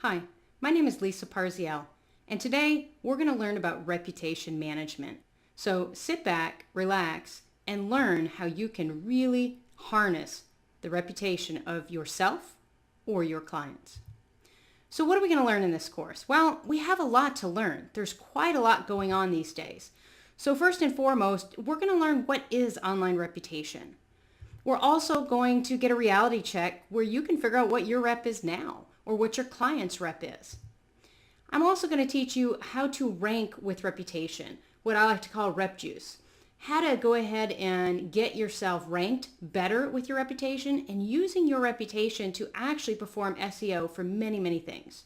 Hi, my name is Lisa Parziel, and today we're going to learn about reputation management. So sit back, relax, and learn how you can really harness the reputation of yourself or your clients. So what are we going to learn in this course? Well, we have a lot to learn. There's quite a lot going on these days. So first and foremost, we're going to learn what is online reputation. We're also going to get a reality check where you can figure out what your rep is now or what your client's rep is. I'm also going to teach you how to rank with reputation, what I like to call rep juice. How to go ahead and get yourself ranked better with your reputation and using your reputation to actually perform SEO for many, many things.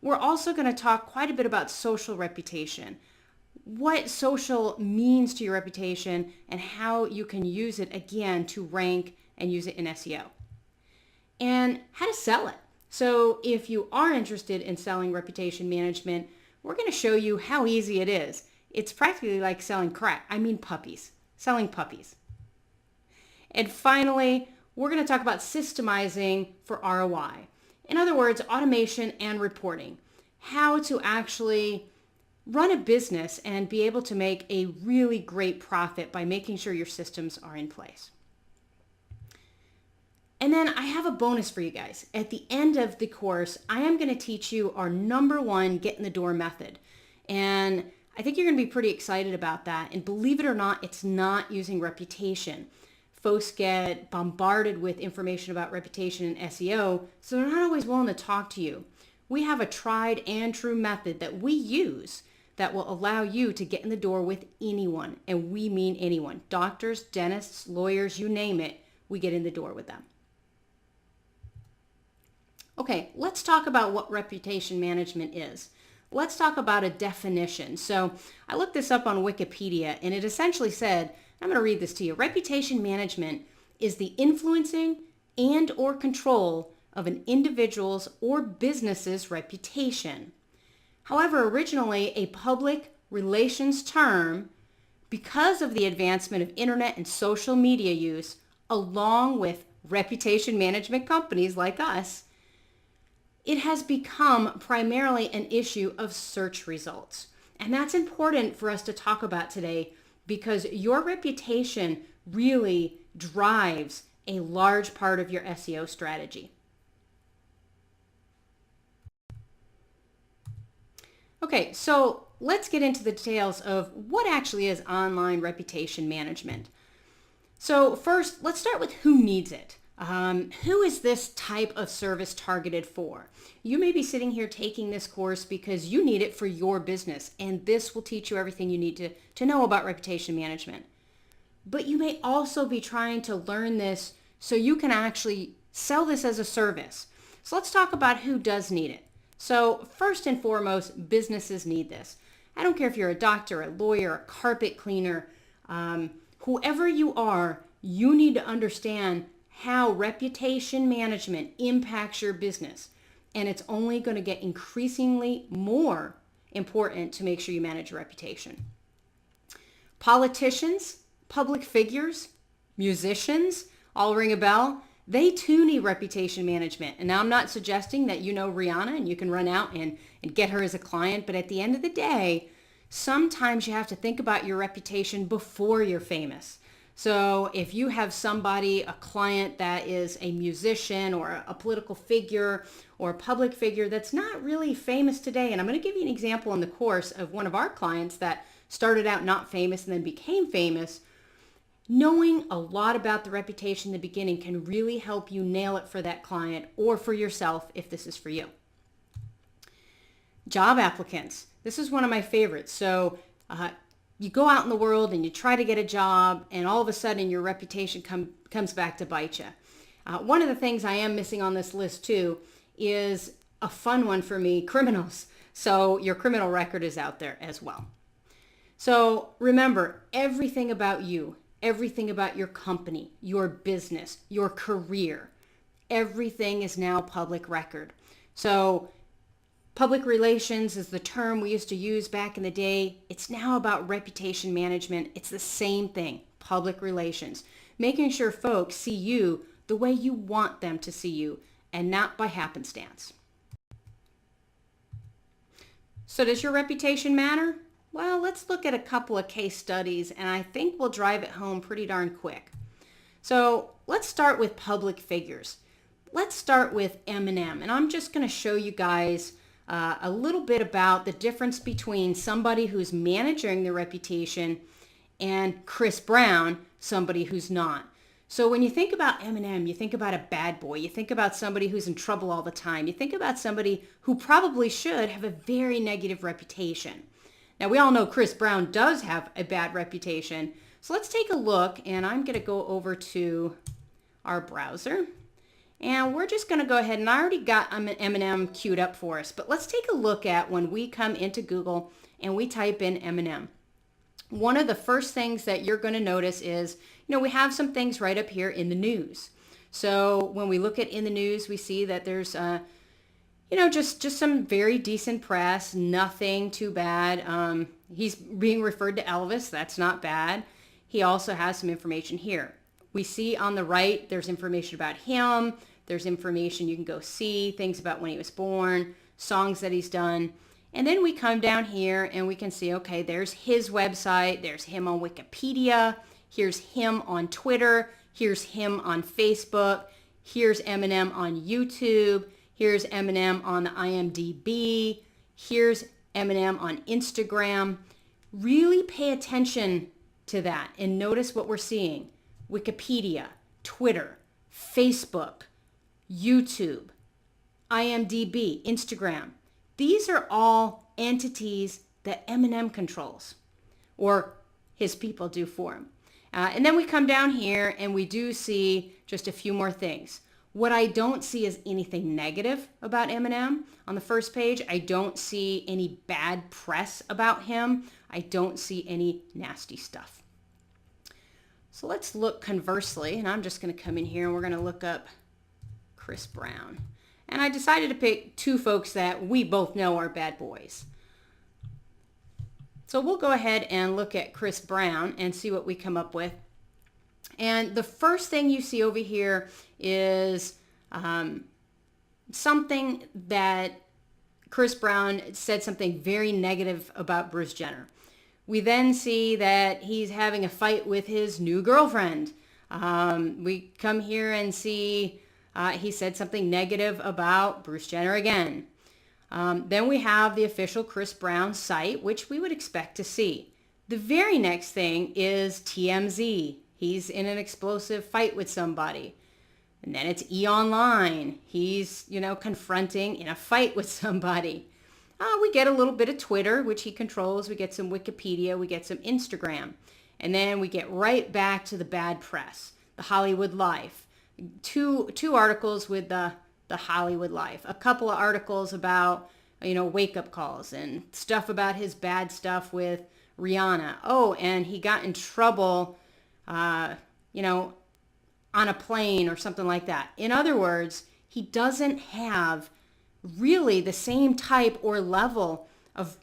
We're also going to talk quite a bit about social reputation, what social means to your reputation and how you can use it again to rank and use it in SEO. And how to sell it. So if you are interested in selling reputation management, we're going to show you how easy it is. It's practically like selling puppies, selling puppies. And finally, we're going to talk about systemizing for ROI. In other words, automation and reporting. How to actually run a business and be able to make a really great profit by making sure your systems are in place. And then I have a bonus for you guys. At the end of the course, I am going to teach you our #1 get in the door method. And I think you're going to be pretty excited about that. And believe it or not, it's not using reputation. Folks get bombarded with information about reputation and SEO, so they're not always willing to talk to you. We have a tried and true method that we use that will allow you to get in the door with anyone. And we mean anyone. Doctors, dentists, lawyers, you name it, we get in the door with them. Okay, let's talk about what reputation management is. Let's talk about a definition. So I looked this up on Wikipedia and it essentially said, I'm going to read this to you. Reputation management is the influencing and or control of an individual's or business's reputation. However, originally a public relations term, because of the advancement of internet and social media use, along with reputation management companies like us, it has become primarily an issue of search results. And that's important for us to talk about today because your reputation really drives a large part of your SEO strategy. Okay, so let's get into the details of what actually is online reputation management. So first, let's start with who needs it. Who is this type of service targeted for? You may be sitting here taking this course because you need it for your business, and this will teach you everything you need to know about reputation management. But you may also be trying to learn this so you can actually sell this as a service. So let's talk about who does need it. So first and foremost, businesses need this. I don't care if you're a doctor, a lawyer, a carpet cleaner, whoever you are, you need to understand how reputation management impacts your business. And it's only going to get increasingly more important to make sure you manage your reputation. Politicians, public figures, musicians, all ring a bell. They too need reputation management. And now I'm not suggesting that you know Rihanna and you can run out and get her as a client. But at the end of the day, sometimes you have to think about your reputation before you're famous. So if you have somebody, a client that is a musician or a political figure or a public figure that's not really famous today, and I'm going to give you an example in the course of one of our clients that started out not famous and then became famous, knowing a lot about the reputation in the beginning can really help you nail it for that client or for yourself if this is for you. Job applicants. This is one of my favorites. So you go out in the world and you try to get a job and all of a sudden your reputation comes back to bite you. One of the things I am missing on this list too is a fun one for me, criminals. So your criminal record is out there as well. So remember, everything about you, everything about your company, your business, your career, everything is now public record. So public relations is the term we used to use back in the day. It's now about reputation management. It's the same thing, public relations. Making sure folks see you the way you want them to see you and not by happenstance. So does your reputation matter? Well, let's look at a couple of case studies, and I think we'll drive it home pretty darn quick. So let's start with public figures. Let's start with Eminem, and I'm just going to show you guys a little bit about the difference between somebody who's managing their reputation and Chris Brown, somebody who's not. So when you think about Eminem, you think about a bad boy. You think about somebody who's in trouble all the time. You think about somebody who probably should have a very negative reputation. Now, we all know Chris Brown does have a bad reputation. So let's take a look, and I'm going to go over to our browser. And we're just going to go ahead, and I already got Eminem queued up for us. But let's take a look at when we come into Google and we type in Eminem. One of the first things that you're going to notice is, we have some things right up here in the news. So when we look at in the news, we see that there's, just some very decent press, nothing too bad. He's being referred to Elvis. That's not bad. He also has some information here. We see on the right, there's information about him. There's information you can go see, things about when he was born, songs that he's done. And then we come down here and we can see, okay, there's his website. There's him on Wikipedia. Here's him on Twitter. Here's him on Facebook. Here's Eminem on YouTube. Here's Eminem on the IMDb. Here's Eminem on Instagram. Really pay attention to that and notice what we're seeing. Wikipedia, Twitter, Facebook, YouTube, IMDb, Instagram. These are all entities that Eminem controls, or his people do for him. And then we come down here and we do see just a few more things. What I don't see is anything negative about Eminem. On the first page, I don't see any bad press about him. I don't see any nasty stuff. So let's look conversely, and I'm just going to come in here and we're going to look up Chris Brown. And I decided to pick two folks that we both know are bad boys. So we'll go ahead and look at Chris Brown and see what we come up with. And the first thing you see over here is something that Chris Brown said something very negative about Bruce Jenner. We then see that he's having a fight with his new girlfriend. We come here and see he said something negative about Bruce Jenner again. Then we have the official Chris Brown site, which we would expect to see. The very next thing is TMZ. He's in an explosive fight with somebody. And then it's E! He's, confronting in a fight with somebody. We get a little bit of Twitter, which he controls. We get some Wikipedia. We get some Instagram. And then we get right back to the bad press, the Hollywood Life. Two articles with the Hollywood Life. A couple of articles about, wake-up calls and stuff about his bad stuff with Rihanna. Oh, and he got in trouble, on a plane or something like that. In other words, he doesn't have really the same type or level of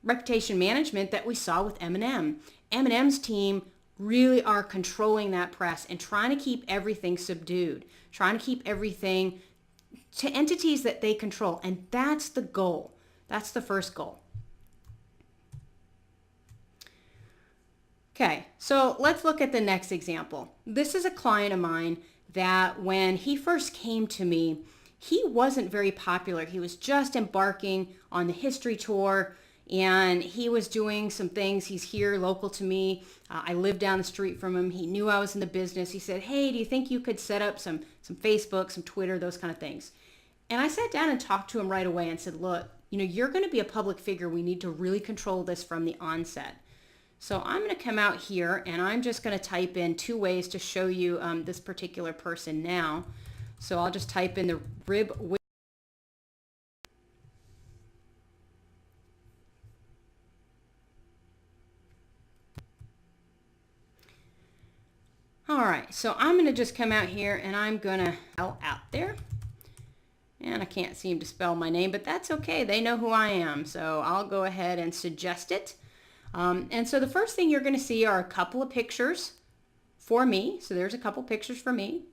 reputation management that we saw with Eminem. Eminem's team really are controlling that press and trying to keep everything subdued, trying to keep everything to entities that they control. And that's the goal. That's the first goal. Okay, so let's look at the next example. This is a client of mine that when he first came to me, he wasn't very popular. He was just embarking on the history tour, and he was doing some things. He's here local to me. I live down the street from him. He knew I was in the business. He said, hey, do you think you could set up some Facebook, some Twitter, those kind of things? And I sat down and talked to him right away and said, look, you're going to be a public figure. We need to really control this from the onset. So I'm going to come out here and I'm just going to type in two ways to show you this particular person now. So I'll just type in the rib. All right, so I'm going to just come out here and I'm going to out there. And I can't seem to spell my name, but that's okay. They know who I am. So I'll go ahead and suggest it. And so the first thing you're going to see are a couple of pictures for me. So there's a couple pictures for me.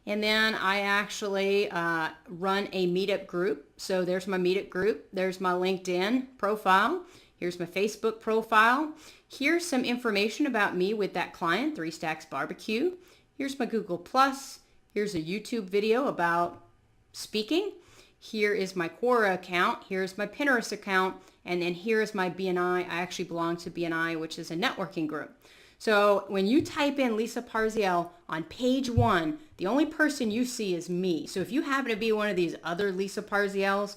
And then I actually run a meetup group. So there's my meetup group. There's my LinkedIn profile. Here's my Facebook profile. Here's some information about me with that client, Three Stacks Barbecue. Here's my Google Plus. Here's a YouTube video about speaking. Here is my Quora account. Here's my Pinterest account. And then here is my BNI. I actually belong to BNI, which is a networking group. So when you type in Lisa Parziell on page 1, the only person you see is me. So if you happen to be one of these other Lisa Parziells,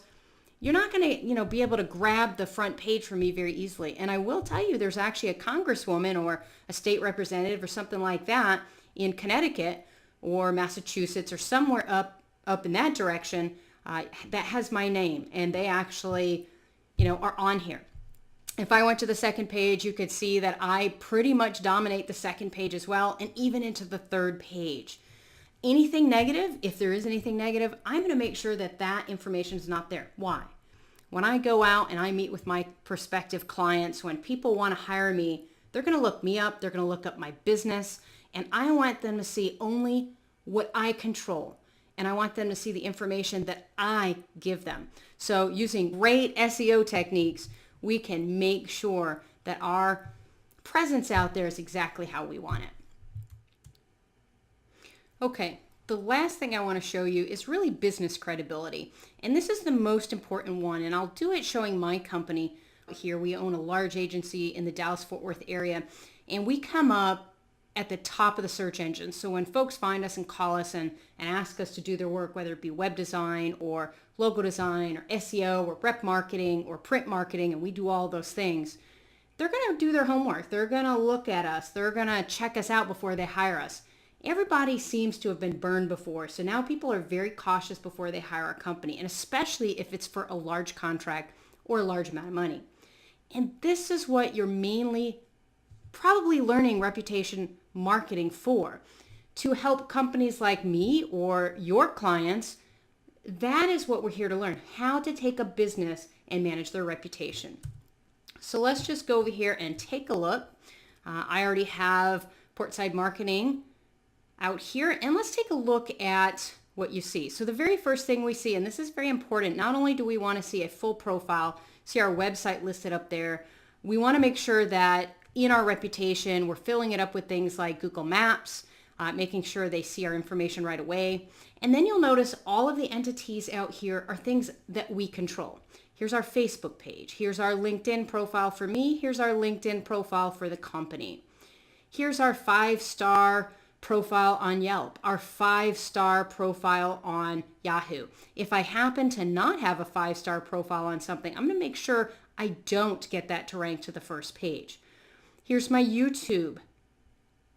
you're not going to, be able to grab the front page from me very easily. And I will tell you, there's actually a congresswoman or a state representative or something like that in Connecticut or Massachusetts or somewhere up in that direction that has my name, and they actually, are on here. If I went to the second page, you could see that I pretty much dominate the second page as well, and even into the third page. Anything negative, if there is anything negative, I'm going to make sure that that information is not there. Why? When I go out and I meet with my prospective clients, when people want to hire me, they're going to look me up, they're going to look up my business, and I want them to see only what I control. And I want them to see the information that I give them. So using great SEO techniques, we can make sure that our presence out there is exactly how we want it. Okay, the last thing I want to show you is really business credibility. And this is the most important one, and I'll do it showing my company here. We own a large agency in the Dallas-Fort Worth area, and we come up at the top of the search engine. So when folks find us and call us and ask us to do their work, whether it be web design or logo design or SEO or rep marketing or print marketing, and we do all those things, they're going to do their homework. They're going to look at us. They're going to check us out before they hire us. Everybody seems to have been burned before. So now people are very cautious before they hire a company, and especially if it's for a large contract or a large amount of money. And this is what you're mainly probably learning reputation marketing for, to help companies like me or your clients. That is what we're here to learn, how to take a business and manage their reputation. So let's just go over here and take a look. I already have Portside Marketing out here, and let's take a look at what you see. So the very first thing we see, and this is very important, not only do we want to see a full profile, see our website listed up there, we want to make sure that in our reputation, we're filling it up with things like Google Maps, making sure they see our information right away. And then you'll notice all of the entities out here are things that we control. Here's our Facebook page. Here's our LinkedIn profile for me. Here's our LinkedIn profile for the company. Here's our 5-star profile on Yelp, our 5-star profile on Yahoo. If I happen to not have a 5-star profile on something, I'm going to make sure I don't get that to rank to the first page. Here's my YouTube.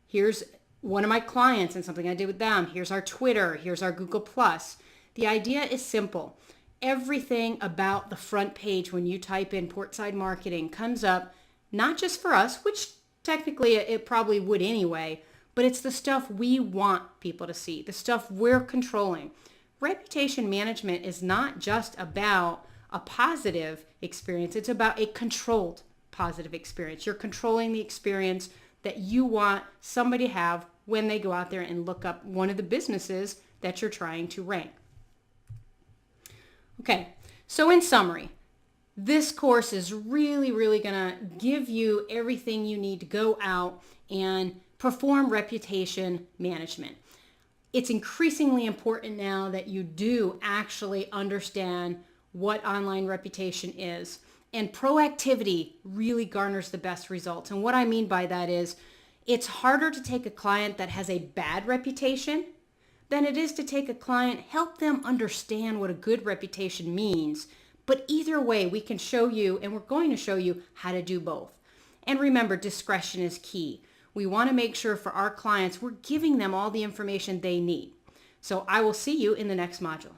Here's one of my clients and something I did with them. Here's our Twitter. Here's our Google Plus. The idea is simple. Everything about the front page when you type in Portside Marketing comes up, not just for us, which technically it probably would anyway, but it's the stuff we want people to see, the stuff we're controlling. Reputation management is not just about a positive experience. It's about a controlled positive experience. You're controlling the experience that you want somebody to have when they go out there and look up one of the businesses that you're trying to rank. Okay, so in summary, this course is really going to give you everything you need to go out and perform reputation management. It's increasingly important now that you do actually understand what online reputation is. And proactivity really garners the best results. And what I mean by that is it's harder to take a client that has a bad reputation than it is to take a client, help them understand what a good reputation means. But either way, we can show you, and we're going to show you how to do both. And remember, discretion is key. We want to make sure for our clients, we're giving them all the information they need. So I will see you in the next module.